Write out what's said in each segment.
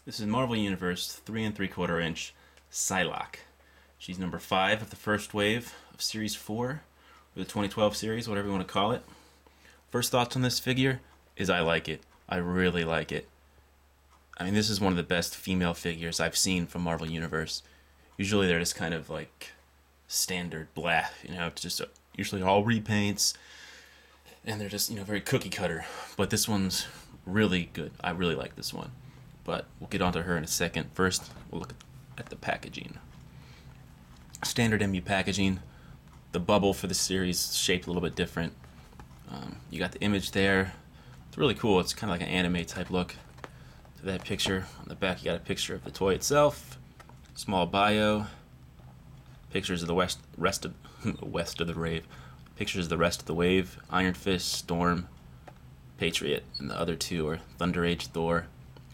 This is Marvel Universe 3 3/4 inch Psylocke. She's number 5 of the first wave of Series 4, or the 2012 series, whatever you want to call it. First thoughts on this figure is I like it. I really like it. I mean, this is one of the best female figures I've seen from Marvel Universe. Usually they're just kind of like standard blah, it's just usually all repaints, and they're just, very cookie cutter. But this one's really good. I really like this one. But we'll get onto her in a second. First, we'll look at the packaging. Standard MU packaging. The bubble for the series is shaped a little bit different. You got the image there. It's really cool. It's kind of like an anime type look to that picture. On the back, you got a picture of the toy itself. Small bio. Pictures of the rest of the wave. Pictures of the rest of the wave. Iron Fist, Storm, Patriot, and the other two are Thunder Age Thor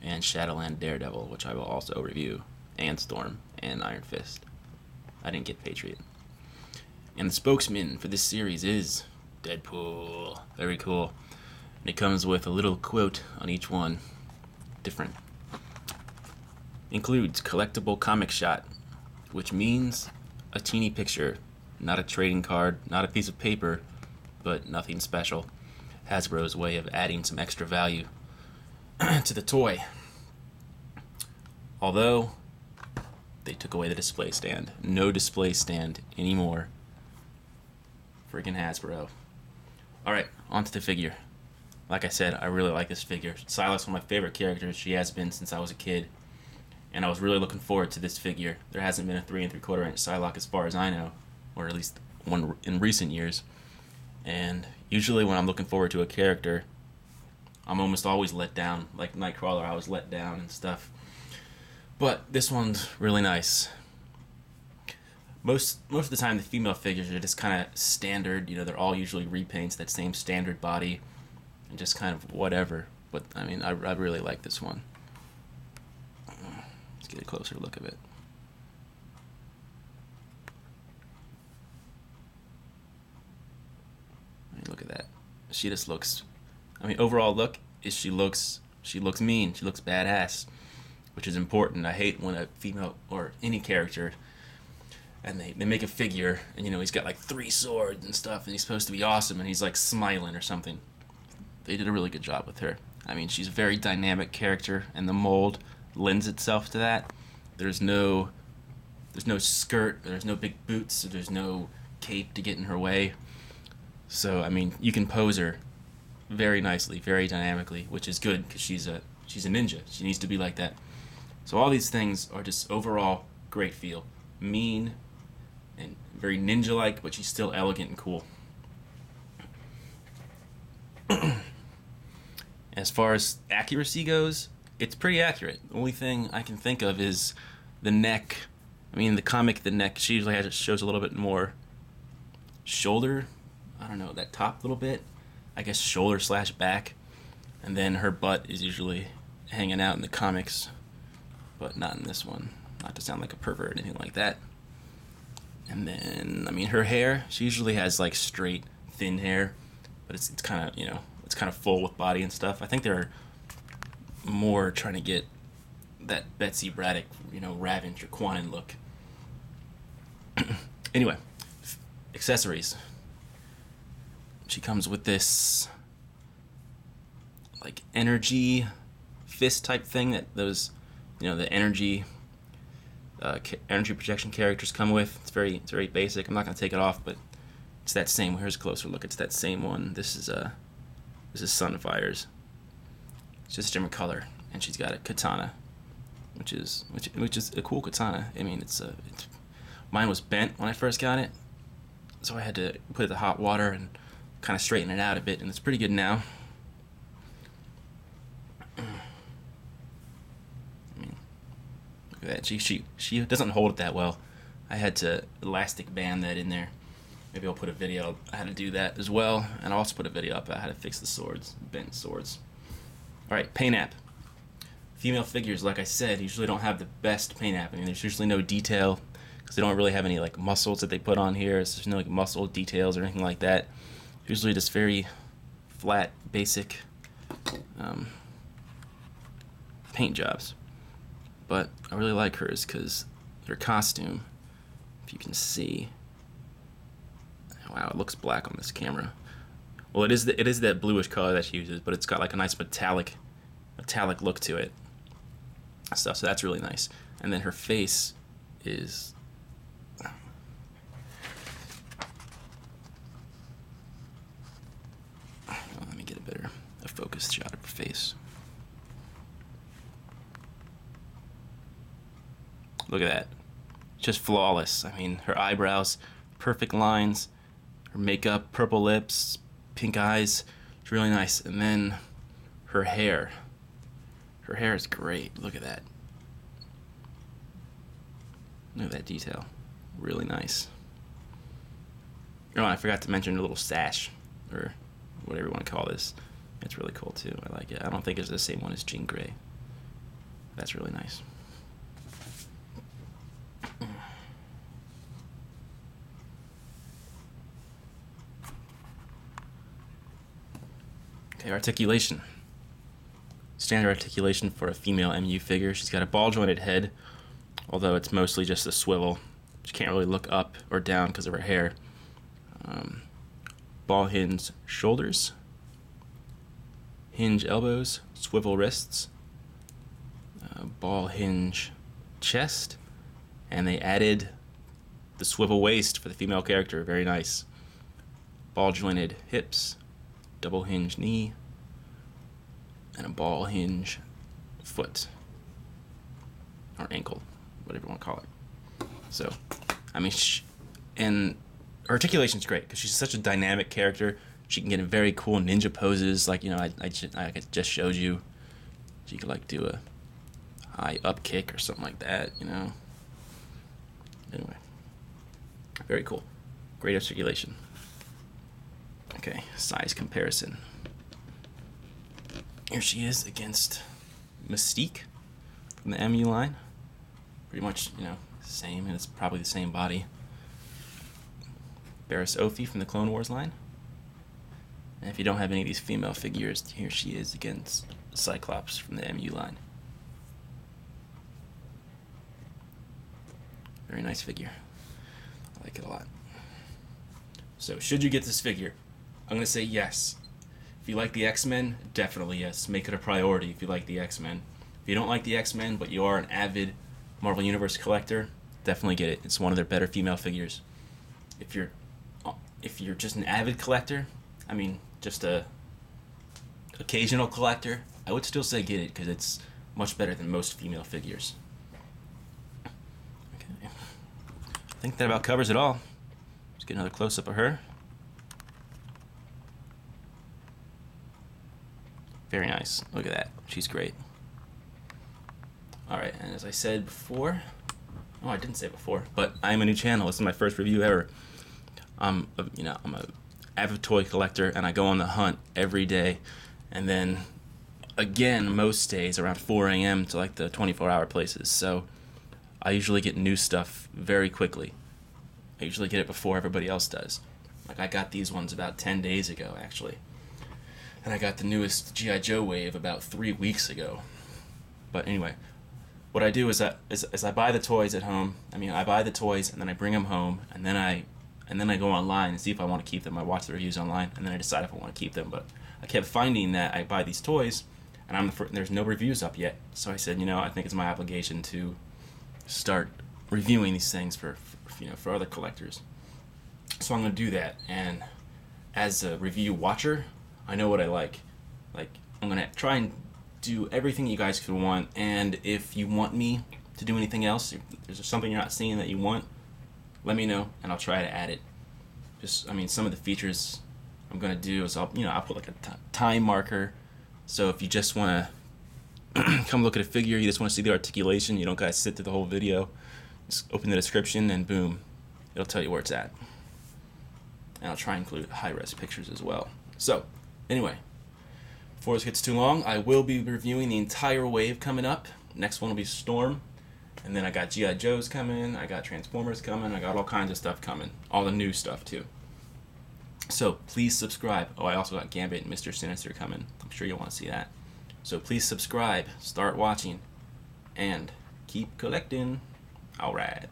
and Shadowland Daredevil, which I will also review, and Storm, and Iron Fist. I didn't get Patriot. And the spokesman for this series is Deadpool. Very cool. And it comes with a little quote on each one. Different. Includes collectible comic shot, which means a teeny picture, not a trading card, not a piece of paper, but nothing special. Hasbro's way of adding some extra value to the toy. Although they took away the display stand. No display stand anymore. Freaking Hasbro. Alright, on to the figure. Like I said, I really like this figure. Psylocke's one of my favorite characters. She has been since I was a kid. And I was really looking forward to this figure. There hasn't been a 3 3/4 inch Psylocke as far as I know. Or at least one in recent years. And usually when I'm looking forward to a character, I'm almost always let down. Like Nightcrawler, I was let down and stuff. But this one's really nice. Most of the time, the female figures are just kind of standard. They're all usually repaints, that same standard body, and just kind of whatever. But I mean, I really like this one. Let's get a closer look of it. I mean, look at that. She just looks. I mean, overall look is she looks mean. She looks badass, which is important. I hate when a female or any character, and they make a figure, and he's got like 3 swords and stuff, and he's supposed to be awesome, and he's like smiling or something. They did a really good job with her. I mean, she's a very dynamic character, and the mold lends itself to that. There's no skirt, there's no big boots, there's no cape to get in her way. So I mean, you can pose her very nicely, very dynamically, which is good because she's a ninja. She needs to be like that. So all these things are just overall great feel. Mean and very ninja-like, but she's still elegant and cool. As far as accuracy goes, it's pretty accurate. The only thing I can think of is the neck. I mean, the comic, the neck, she usually shows a little bit more shoulder. I don't know, that top little bit. I guess shoulder/back. And then her butt is usually hanging out in the comics, but not in this one. Not to sound like a pervert or anything like that. And then, I mean, her hair, she usually has like straight, thin hair, but it's kind of, it's kind of full with body and stuff. I think they're more trying to get that Betsy Braddock, Ravage or Quanon look. Anyway, accessories. She comes with this like energy fist type thing that those, the energy projection characters come with. It's very basic. I'm not gonna take it off, but it's that same. Here's a closer look. It's that same one. This is Sunfire's. It's just a different color, and she's got a katana, which is a cool katana. I mean, mine was bent when I first got it, so I had to put it in the hot water and kind of straighten it out a bit, and it's pretty good now. Look at that. She doesn't hold it that well. I had to elastic band that in there. Maybe I'll put a video on how to do that as well, and I'll also put a video up about how to fix the swords, bent swords. Alright, paint app. Female figures, like I said, usually don't have the best paint app. I mean, there's usually no detail because they don't really have any like muscles that they put on here. So there's no like muscle details or anything like that. Usually just very flat, basic paint jobs. but I really like hers because her costume, if you can see, wow, it looks black on this camera. Well, it is that bluish color that she uses, but it's got like a nice metallic look to it. So that's really nice. And then her face is, let me get a focused shot of her face. Look at that. Just flawless. I mean, her eyebrows, perfect lines, her makeup, purple lips, pink eyes. It's really nice. And then her hair. Her hair is great. Look at that. Look at that detail. Really nice. Oh, I forgot to mention her little sash, or whatever you want to call this. It's really cool too. I like it. I don't think it's the same one as Jean Grey. That's really nice. Okay, articulation. Standard articulation for a female MU figure. She's got a ball-jointed head, although it's mostly just a swivel. She can't really look up or down because of her hair. Ball hinge shoulders, hinge elbows, swivel wrists, ball hinge chest, and they added the swivel waist for the female character. Very nice. Ball-jointed hips, double hinge knee, and a ball hinge foot or ankle, whatever you want to call it. So, I mean, and her articulation's great because she's such a dynamic character. She can get in very cool ninja poses, like, you know, I just showed you. She could like do a high up kick or something like that, you know. Anyway, very cool. Great articulation. Okay, size comparison. Here she is against Mystique from the MU line. Pretty much, you know, same, and it's probably the same body. Barriss Offee from the Clone Wars line. And if you don't have any of these female figures, here she is against Cyclops from the MU line. Very nice figure. I like it a lot. So, should you get this figure? I'm going to say yes. If you like the X-Men, definitely yes. Make it a priority if you like the X-Men. If you don't like the X-Men, but you are an avid Marvel Universe collector, definitely get it. It's one of their better female figures. If you're just an avid collector, I mean, just a occasional collector, I would still say get it because it's much better than most female figures. Okay. I think that about covers it all. Let's get another close-up of her. Very nice. Look at that. She's great. Alright, and as I said before, I didn't say before, but I'm a new channel. This is my first review ever. I'm a avid toy collector, and I go on the hunt every day, and then again most days around 4 a.m. to like the 24-hour places. So I usually get new stuff very quickly. I usually get it before everybody else does. Like I got these ones about 10 days ago, actually. And I got the newest G.I. Joe wave about 3 weeks ago. But anyway, what I do is I buy the toys at home. I mean, I buy the toys and then I bring them home, and then I go online and see if I want to keep them. I watch the reviews online, and then I decide if I want to keep them. But I kept finding that I buy these toys, and there's no reviews up yet. So I said, you know, I think it's my obligation to start reviewing these things for other collectors. So I'm going to do that. And as a review watcher, I know what I like. Like, I'm going to try and do everything you guys could want, and if you want me to do anything else, if there's something you're not seeing that you want, let me know, and I'll try to add it. Just, I mean, some of the features I'm going to do is I'll put like a time marker, so if you just want to come look at a figure, you just want to see the articulation, you don't guys sit through the whole video, just open the description, and boom, it'll tell you where it's at. And I'll try and include high-res pictures as well. So, anyway, before this gets too long, I will be reviewing the entire wave coming up. Next one will be Storm. And then I got G.I. Joes coming, I got Transformers coming, I got all kinds of stuff coming. All the new stuff, too. So, please subscribe. Oh, I also got Gambit and Mr. Sinister coming. I'm sure you'll want to see that. So, please subscribe, start watching, and keep collecting. Alright.